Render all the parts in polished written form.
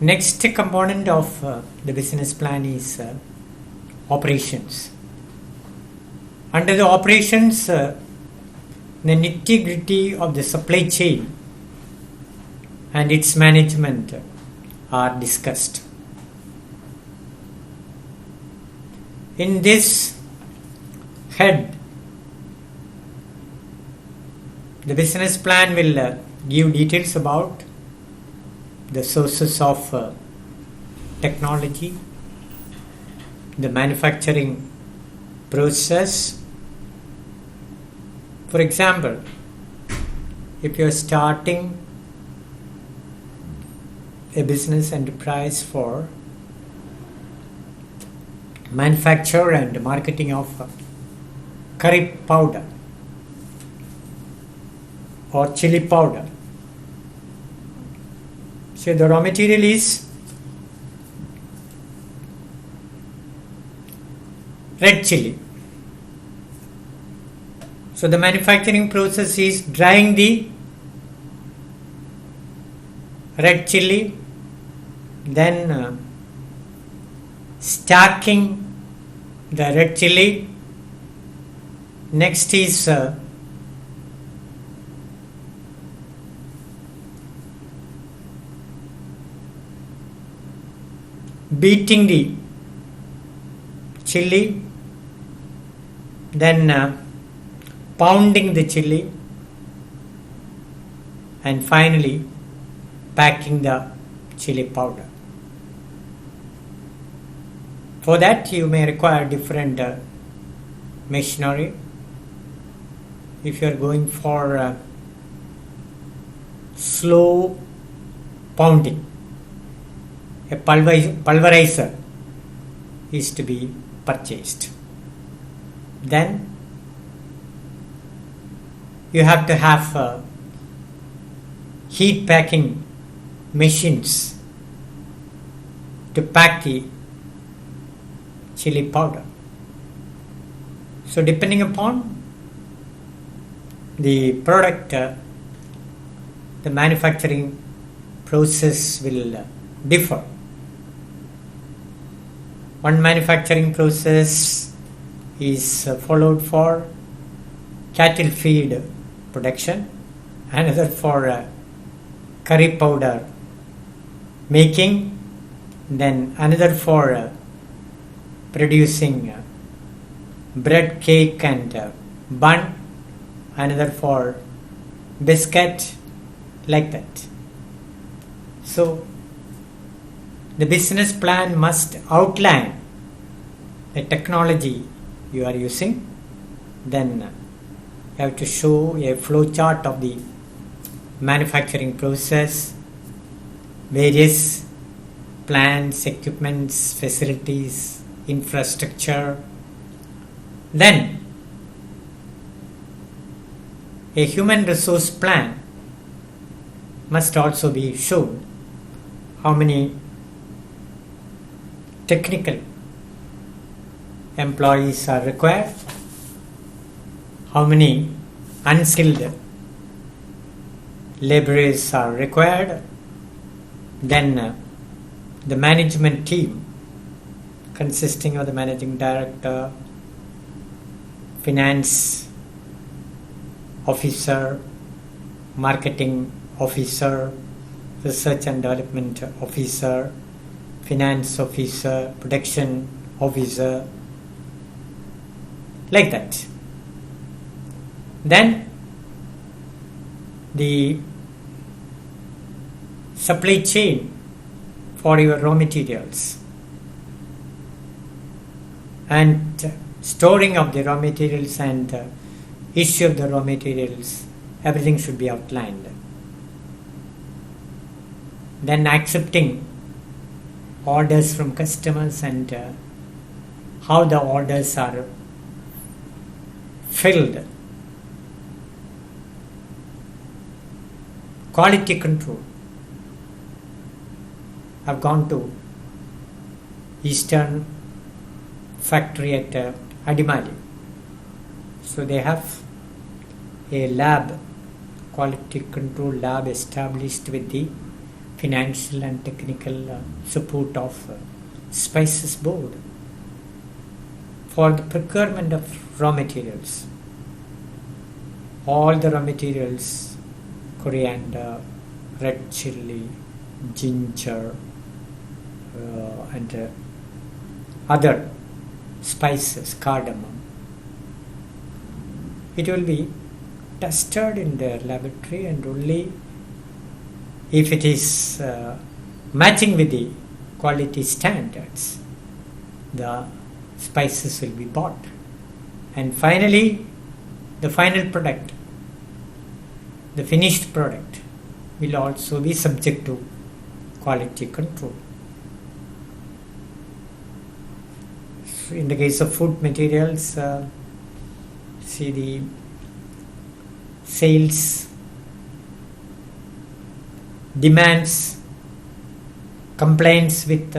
Next component of the business plan is operations. Under the operations, the nitty-gritty of the supply chain and its management are discussed. In this head, the business plan will give details about the sources of technology, the manufacturing process. For example, if you are starting a business enterprise for manufacture and marketing of curry powder or chili powder, so the raw material is red chili. So the manufacturing process is drying the red chili, then stacking the red chili. Next is beating the chili, then pounding the chili, and finally packing the chili powder. For that you may require different machinery. If you are going for slow pounding, a pulverizer is to be purchased. Then you have to have heat packing machines to pack the chili powder. So depending upon the product, the manufacturing process will differ. One manufacturing process is followed for cattle feed production, another for curry powder making, then another for producing bread, cake and bun, another for biscuit, like that. So the business plan must outline the technology you are using, then you have to show a flow chart of the manufacturing process, various plants, equipments, facilities, infrastructure. Then a human resource plan must also be shown. How many technical employees are required, how many unskilled laborers are required, then the management team consisting of the managing director, finance officer, marketing officer, research and development officer, finance officer, production officer, like that. Then the supply chain for your raw materials and storing of the raw materials and issue of the raw materials, everything should be outlined. Then accepting orders from customers and how the orders are filled. Quality control. I've gone to Eastern factory at Adimali. So they have a lab, quality control lab established with the financial and technical support of Spices Board for the procurement of raw materials. All the raw materials, coriander, red chili, ginger, and other spices, cardamom. It will be tested in their laboratory, and only if it is matching with the quality standards, the spices will be bought. And finally, the final product, the finished product, will also be subject to quality control. So in the case of food materials, see the sales demands, compliance with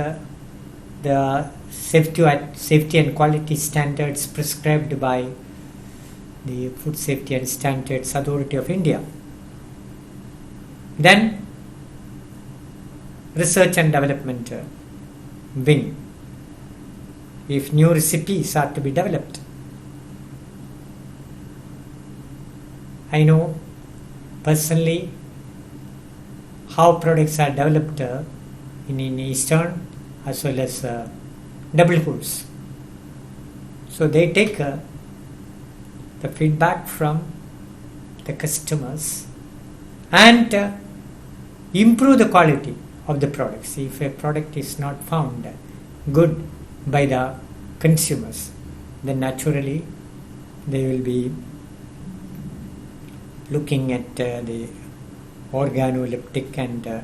the safety and quality standards prescribed by the Food Safety and Standards Authority of India. Then research and development wing. If new recipes are to be developed, I know personally how products are developed in Eastern as well as double foods. So they take the feedback from the customers and improve the quality of the products. If a product is not found good by the consumers, then naturally they will be looking at the organoleptic and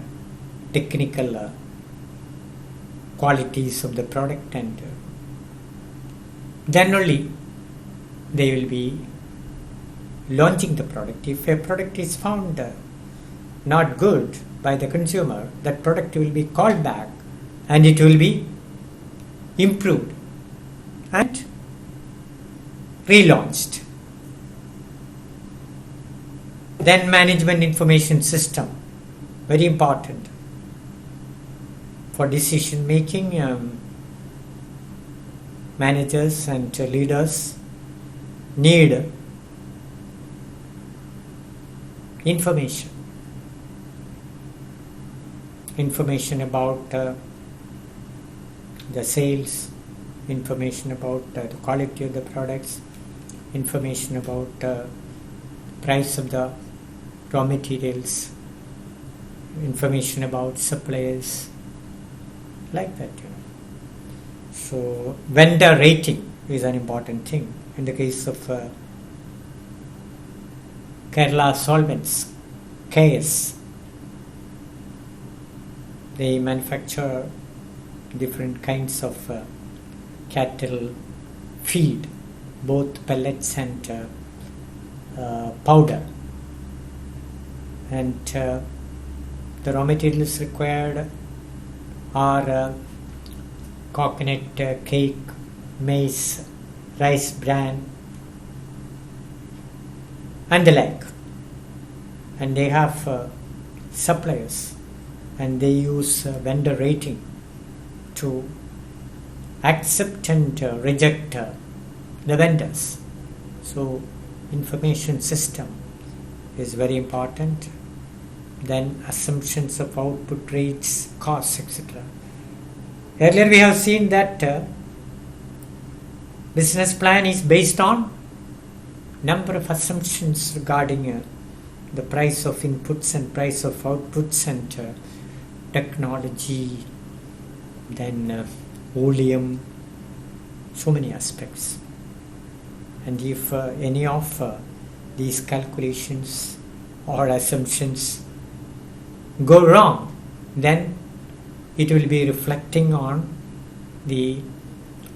technical qualities of the product, and then only they will be launching the product. If a product is found not good by the consumer, that product will be called back and it will be improved and relaunched. Then management information system, very important for decision making. Managers and leaders need information about the sales, information about the quality of the products, information about price of the raw materials, information about suppliers, like that. So vendor rating is an important thing. In the case of Kerala Solvents, KS, they manufacture different kinds of cattle feed, both pellets and powder. And the raw materials required are coconut cake, maize, rice bran, and the like. And they have suppliers, and they use vendor rating to accept and reject the vendors. So information system is very important. Then assumptions of output rates, costs, etc. Earlier we have seen that business plan is based on number of assumptions regarding the price of inputs and price of outputs and technology, then volume, so many aspects. And if any of these calculations or assumptions go wrong, then it will be reflecting on the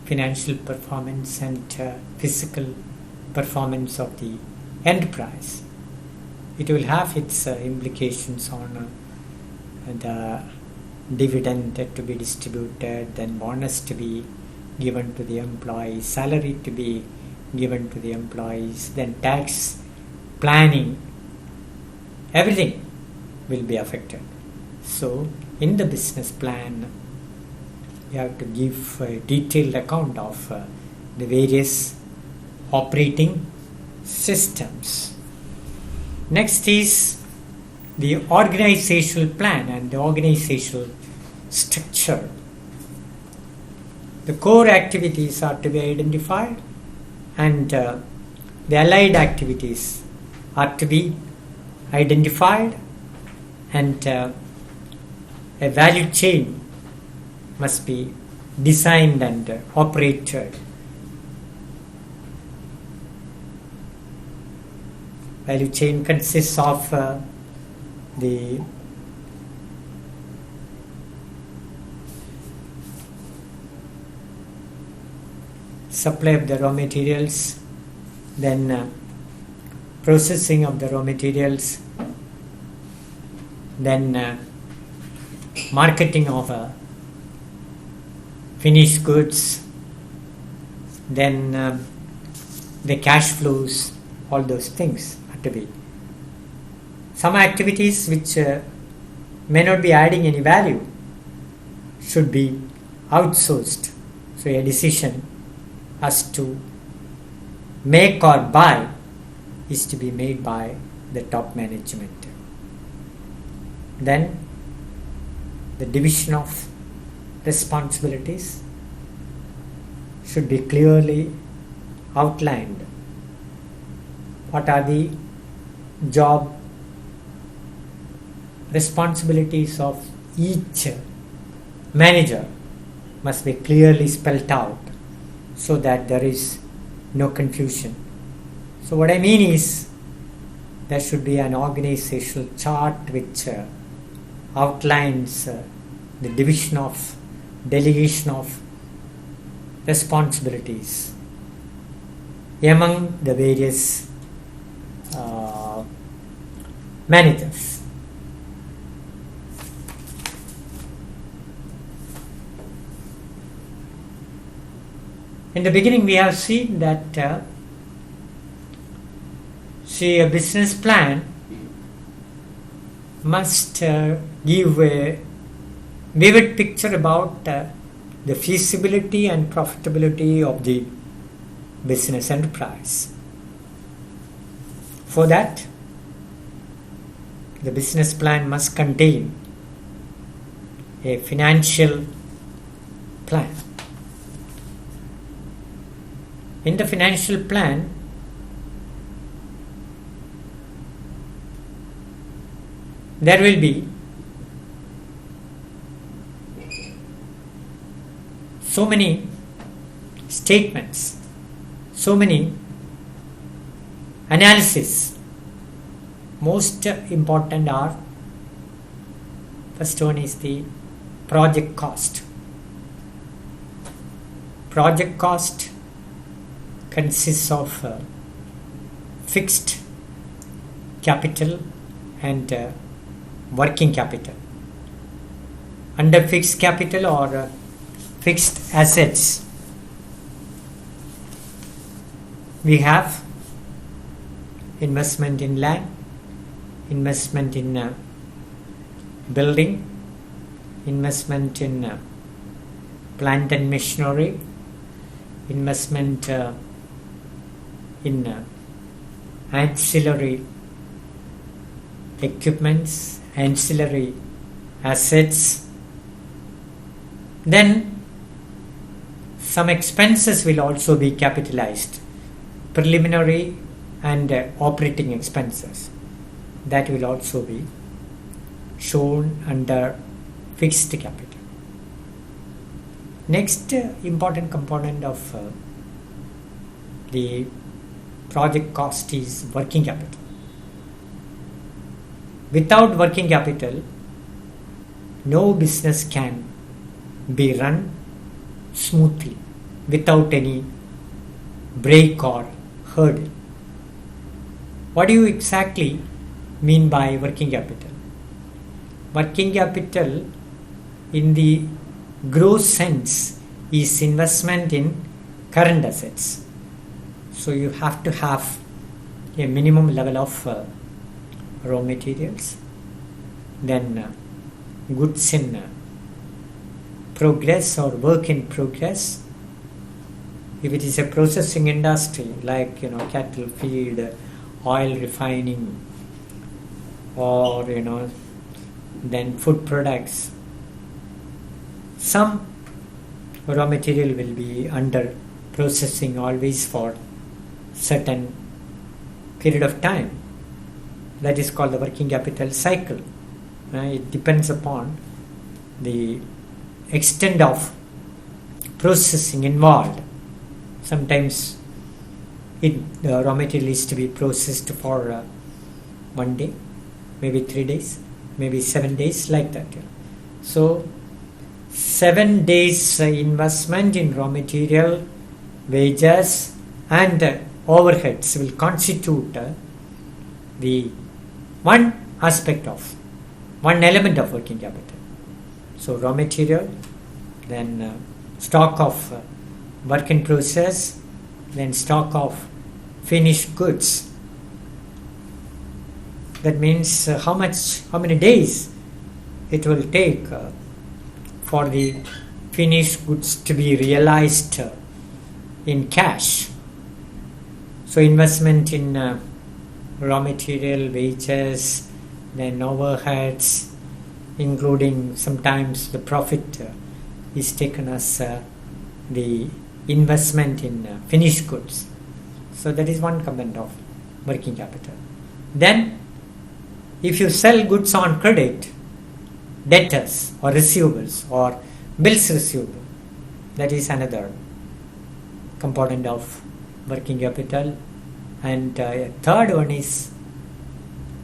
financial performance and physical performance of the enterprise. It will have its implications on the dividend to be distributed, then bonus to be given to the employees, salary to be given to the employees, then tax planning, everything will be affected. So in the business plan, you have to give a detailed account of the various operating systems. Next is the organizational plan and the organizational structure. The core activities are to be identified, and the allied activities are to be identified, and a value chain must be designed and operated. Value chain consists of the supply of the raw materials, then processing of the raw materials, then marketing of finished goods, then the cash flows, all those things have to be. Some activities which may not be adding any value should be outsourced. So a decision as to make or buy is to be made by the top management. Then the division of responsibilities should be clearly outlined. What are the job responsibilities of each manager must be clearly spelled out so that there is no confusion. So what I mean is there should be an organizational chart which outlines the division of delegation of responsibilities among the various managers. In the beginning we have seen that a business plan must give a vivid picture about the feasibility and profitability of the business enterprise. For that, the business plan must contain a financial plan. In the financial plan, there will be so many statements, so many analysis. Most important are, first one is the project cost. Project cost consists of fixed capital and working capital. Under fixed capital or fixed assets, we have investment in land, investment in building, investment in plant and machinery, investment in ancillary equipments, ancillary assets. Then some expenses will also be capitalized, preliminary and operating expenses. That will also be shown under fixed capital. Next important component of the project cost is working capital. Without working capital, no business can be run smoothly without any break or hurdle. What do you exactly mean by working capital? Working capital in the gross sense is investment in current assets. So you have to have a minimum level of raw materials, then goods in progress or work in progress. If it is a processing industry like cattle feed, oil refining, or then food products, some raw material will be under processing always for certain period of time. That is called the working capital cycle. It depends upon the extent of processing involved. Sometimes the raw material is to be processed for 1 day, maybe 3 days, maybe 7 days, like that. So 7 days investment in raw material, wages and overheads will constitute the one element of working capital. So raw material, then stock of work in process, then stock of finished goods. That means how many days it will take for the finished goods to be realized in cash. So investment in raw material, wages, then overheads, including sometimes the profit is taken as the investment in finished goods. So that is one component of working capital. Then if you sell goods on credit, debtors or receivables or bills receivable, that is another component of working capital. And third one is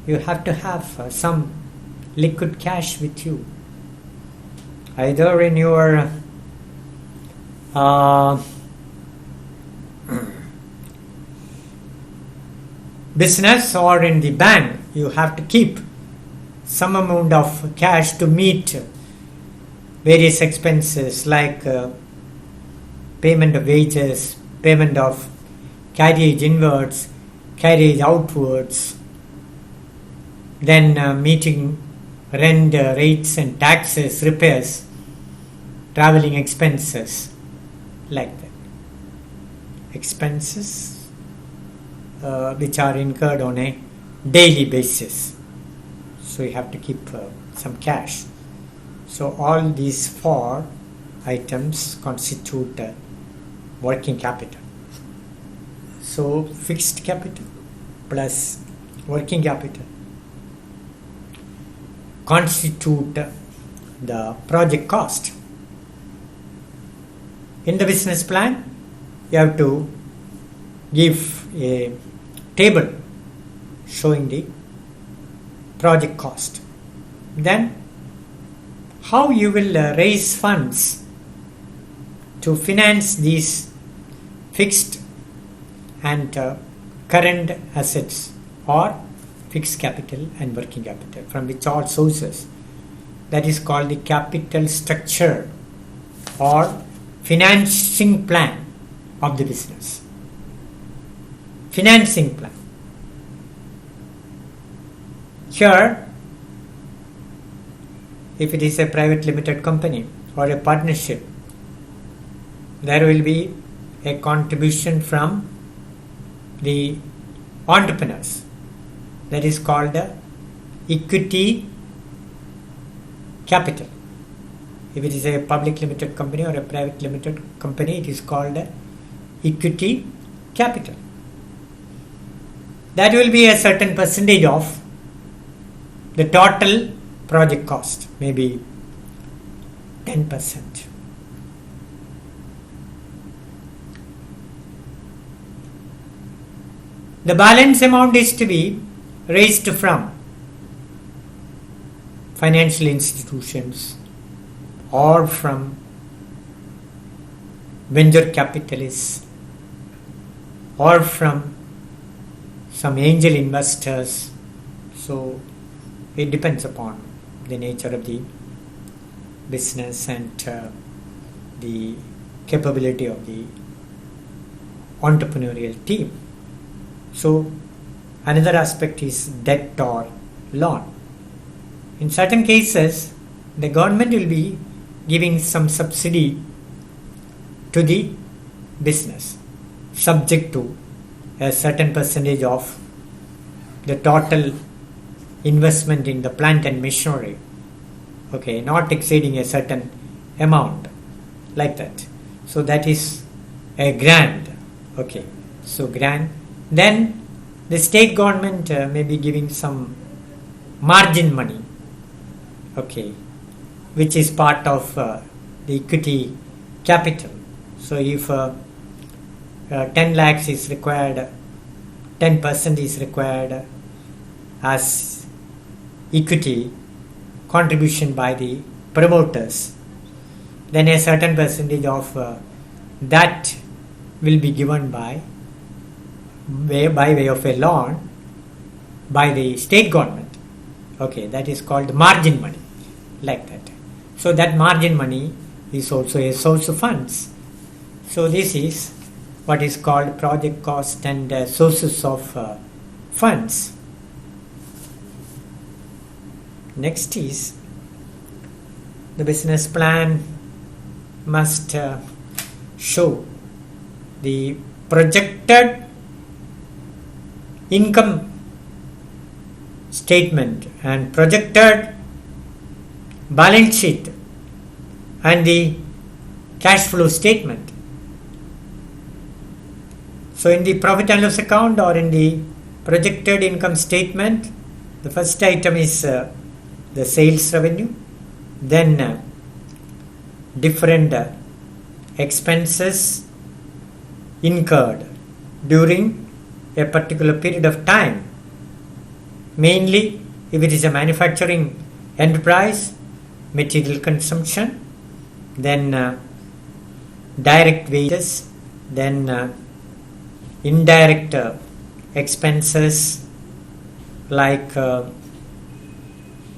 you have to have some liquid cash with you, either in your business or in the bank. You have to keep some amount of cash to meet various expenses like payment of wages, payment of carriage inwards, carriage outwards, then meeting rent, rates and taxes, repairs, traveling expenses, like that. Expenses which are incurred on a daily basis. So you have to keep some cash. So all these four items constitute working capital. So fixed capital plus working capital constitute the project cost. In the business plan, you have to give a table showing the project cost. Then how you will raise funds to finance these fixed and current assets, or fixed capital and working capital, from which all sources. That is called the capital structure or financing plan of the business. Financing plan. Here, if it is a private limited company or a partnership, there will be a contribution from the entrepreneurs. That is called equity capital. If it is a public limited company or a private limited company, it is called equity capital. That will be a certain percentage of the total project cost, maybe 10%. The balance amount is to be raised from financial institutions or from venture capitalists or from some angel investors. So it depends upon the nature of the business and the capability of the entrepreneurial team. So another aspect is debt or loan. In certain cases, the government will be giving some subsidy to the business, subject to a certain percentage of the total investment in the plant and machinery, okay, not exceeding a certain amount, like that. So that is a grant, okay. So grant. Then the state government may be giving some margin money, okay, which is part of the equity capital. So if 10 lakhs is required, 10% is required as equity contribution by the promoters, then a certain percentage of that will be given by way of a loan by the state government. Okay, that is called margin money, like that. So that margin money is also a source of funds. So this is what is called project cost and sources of funds. Next is the business plan must show the projected income statement and projected balance sheet and the cash flow statement. So in the profit and loss account or in the projected income statement, the first item is the sales revenue, then different expenses incurred during a particular period of time. Mainly, if it is a manufacturing enterprise, material consumption, then direct wages, then indirect expenses like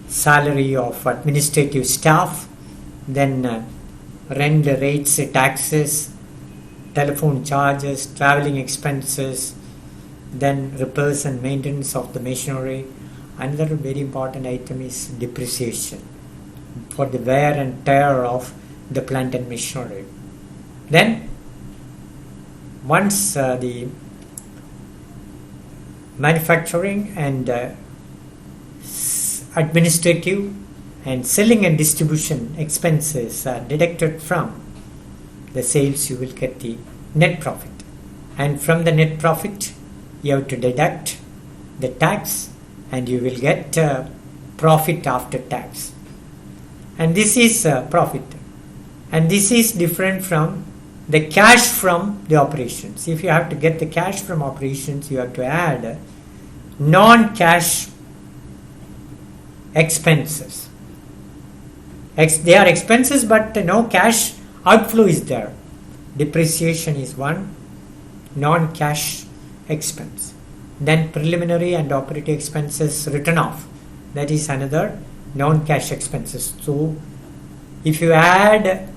salary of administrative staff, then rent, rates, taxes, telephone charges, traveling expenses, then repairs and maintenance of the machinery. Another very important item is depreciation for the wear and tear of the plant and machinery. Then once the manufacturing and administrative and selling and distribution expenses are deducted from the sales, you will get the net profit, and from the net profit you have to deduct the tax and you will get profit after tax, and this is profit, and this is different from the cash from the operations. If you have to get the cash from operations, you have to add non-cash expenses. They are expenses, but no cash outflow is there. Depreciation is one non-cash expense. Then preliminary and operating expenses written off, that is another non-cash expenses. So if you add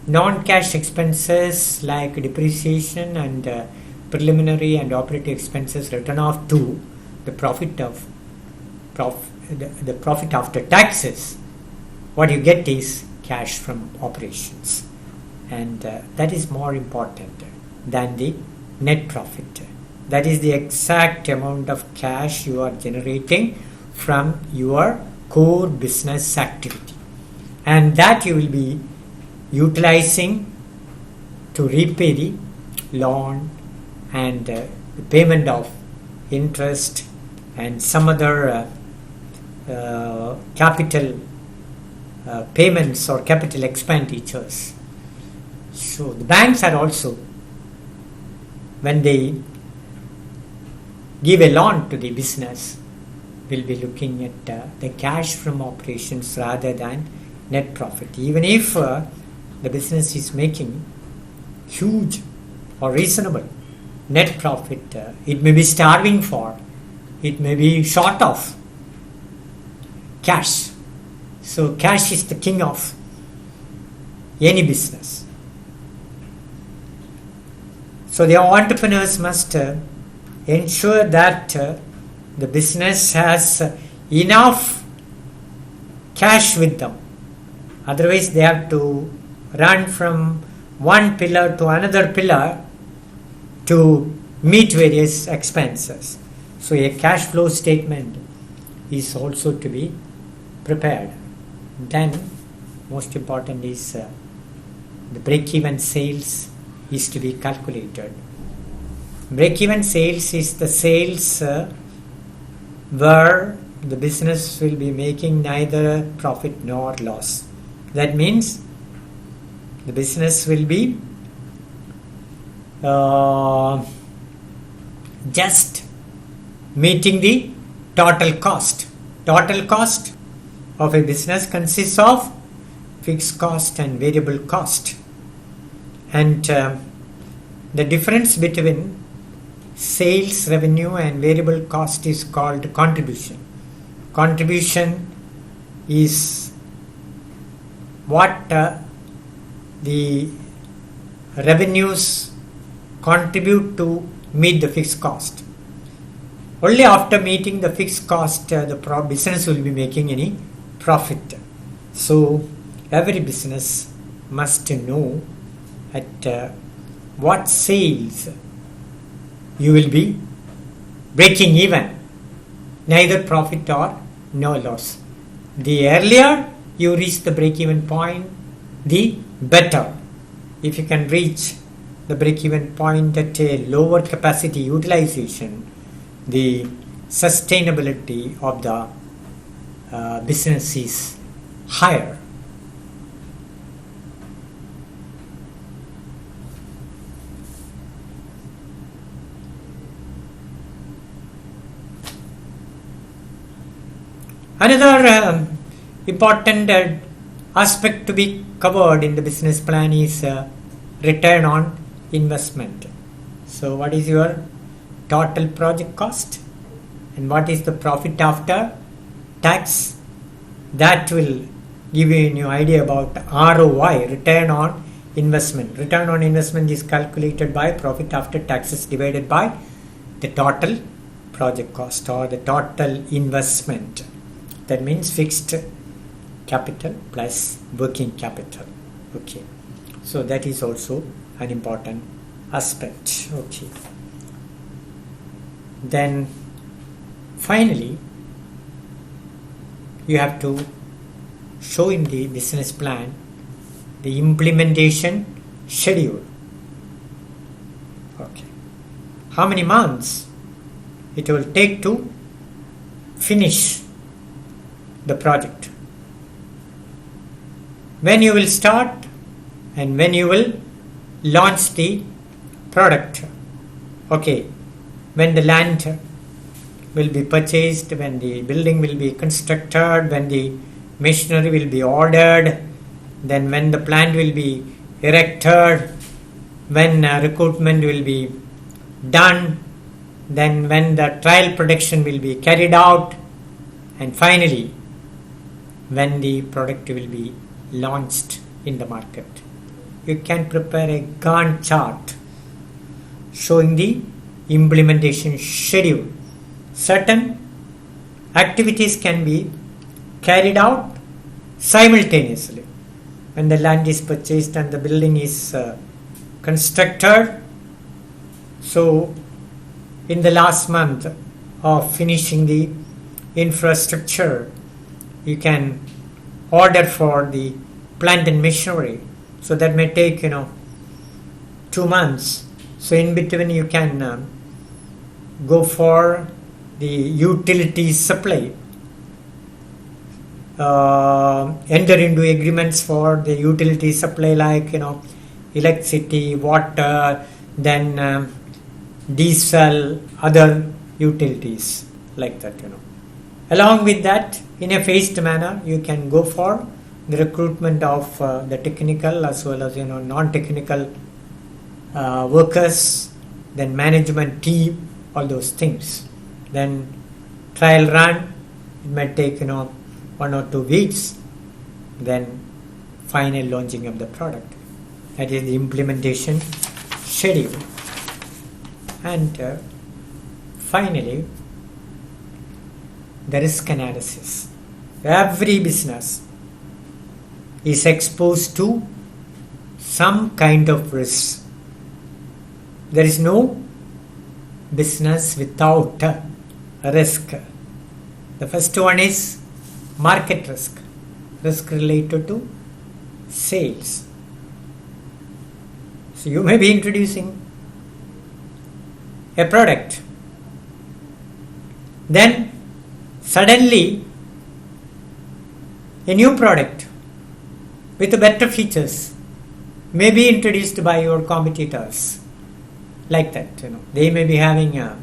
non-cash expenses like depreciation and preliminary and operating expenses written off to the profit after taxes, what you get is cash from operations, and that is more important than the net profit. That is the exact amount of cash you are generating from your core business activity, and that you will be utilizing to repay the loan and the payment of interest and some other capital payments or capital expenditures. So the banks are also, when they give a loan to the business, will be looking at the cash from operations rather than net profit. Even if the business is making huge or reasonable net profit, it may be starving for, it may be short of cash. So cash is the king of any business. So the entrepreneurs must ensure that the business has enough cash with them. Otherwise they have to run from one pillar to another pillar to meet various expenses. So a cash flow statement is also to be prepared. Then most important is the break-even sales is to be calculated. Break-even sales is the sales where the business will be making neither profit nor loss. That means the business will be just meeting the total cost. Total cost of a business consists of fixed cost and variable cost. And the difference between sales revenue and variable cost is called contribution. Contribution is what the revenues contribute to meet the fixed cost. Only after meeting the fixed cost the business will be making any profit. So every business must know at what sales you will be breaking even, neither profit or no loss. The earlier you reach the break-even point, the better. If you can reach the break-even point at a lower capacity utilization, the sustainability of the business is higher. Another important aspect to be covered in the business plan is return on investment. So what is your total project cost and what is the profit after tax? That will give you a new idea about ROI, return on investment. Return on investment is calculated by profit after taxes divided by the total project cost or the total investment. That means fixed capital plus working capital. Okay, so that is also an important aspect. Okay, then finally you have to show in the business plan the implementation schedule. Okay, how many months it will take to finish the project, when you will start and when you will launch the product. Okay, when the land will be purchased, when the building will be constructed, when the machinery will be ordered, then when the plant will be erected, when recruitment will be done, then when the trial production will be carried out, and finally when the product will be launched in the market. You can prepare a Gantt chart showing the implementation schedule. Certain activities can be carried out simultaneously. When the land is purchased and the building is constructed, so in the last month of finishing the infrastructure, you can order for the plant and machinery. So that may take 2 months. So in between you can go for the utility supply, enter into agreements for the utility supply like electricity, water, then diesel, other utilities like that. Along with that, in a phased manner, you can go for the recruitment of the technical as well as non-technical workers, then management team, all those things. Then trial run, it might take 1 or 2 weeks. Then final launching of the product. That is the implementation schedule. And finally, the risk analysis. Every business is exposed to some kind of risk. There is no business without risk. The first one is market risk, risk related to sales. So you may be introducing a product, then suddenly a new product with better features may be introduced by your competitors, like that. They may be having a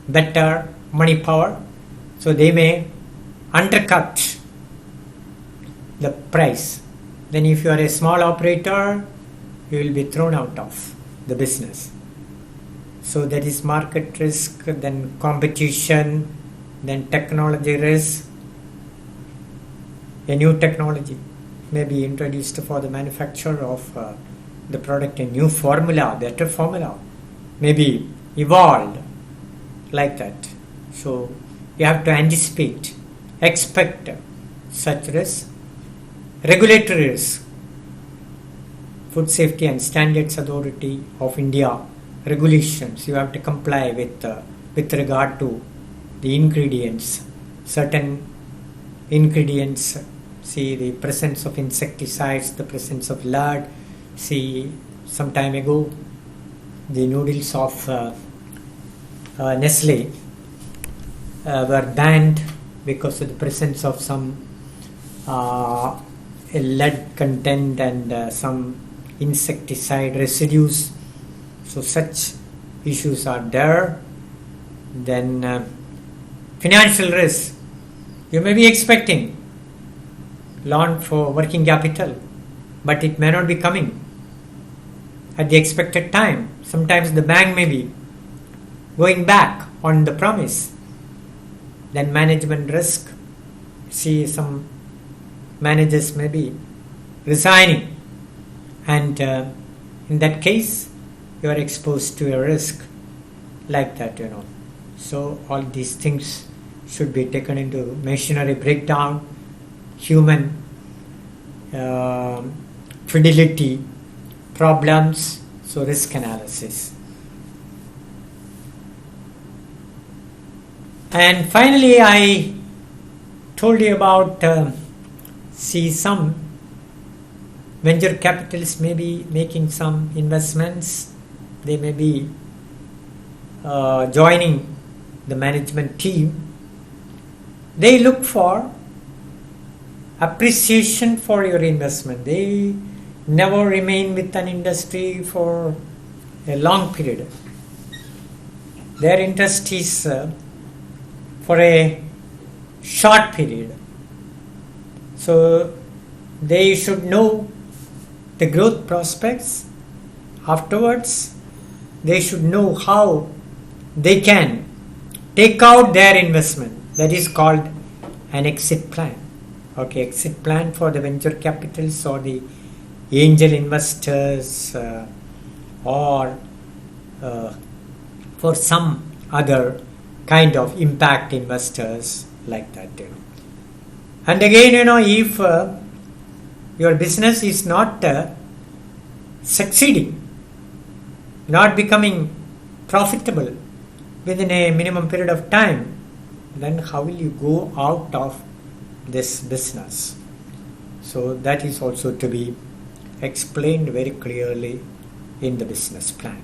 better money power, so they may undercut the price. Then if you are a small operator, you will be thrown out of the business. So that is market risk, then competition, then technology risk. A new technology may be introduced for the manufacture of the product. A new formula, better formula may be evolved, like that. So you have to anticipate, expect such risk. Regulatory risk. Food Safety and Standards Authority of India regulations, you have to comply with regard to the ingredients. Certain ingredients, see the presence of insecticides, the presence of lead. See, some time ago the noodles of Nestle were banned because of the presence of some lead content and some insecticide residues. So such issues are there. Then financial risk. You may be expecting loan for working capital, but it may not be coming at the expected time. Sometimes the bank may be going back on the promise. Then management risk. See, some managers may be resigning, and in that case you are exposed to a risk, like that. So all these things should be taken into machinery breakdown, human fidelity problems, so risk analysis. And finally, I told you about some venture capitalists may be making some investments. They may be joining the management team. They look for appreciation for your investment. They never remain with an industry for a long period. Their interest is for a short period. So they should know the growth prospects. Afterwards, they should know how they can take out their investment. That is called an exit plan. Okay, exit plan for the venture capitalists or the angel investors or for some other kind of impact investors, like that. And again, if your business is not succeeding, not becoming profitable within a minimum period of time, then how will you go out of this business? So that is also to be explained very clearly in the business plan.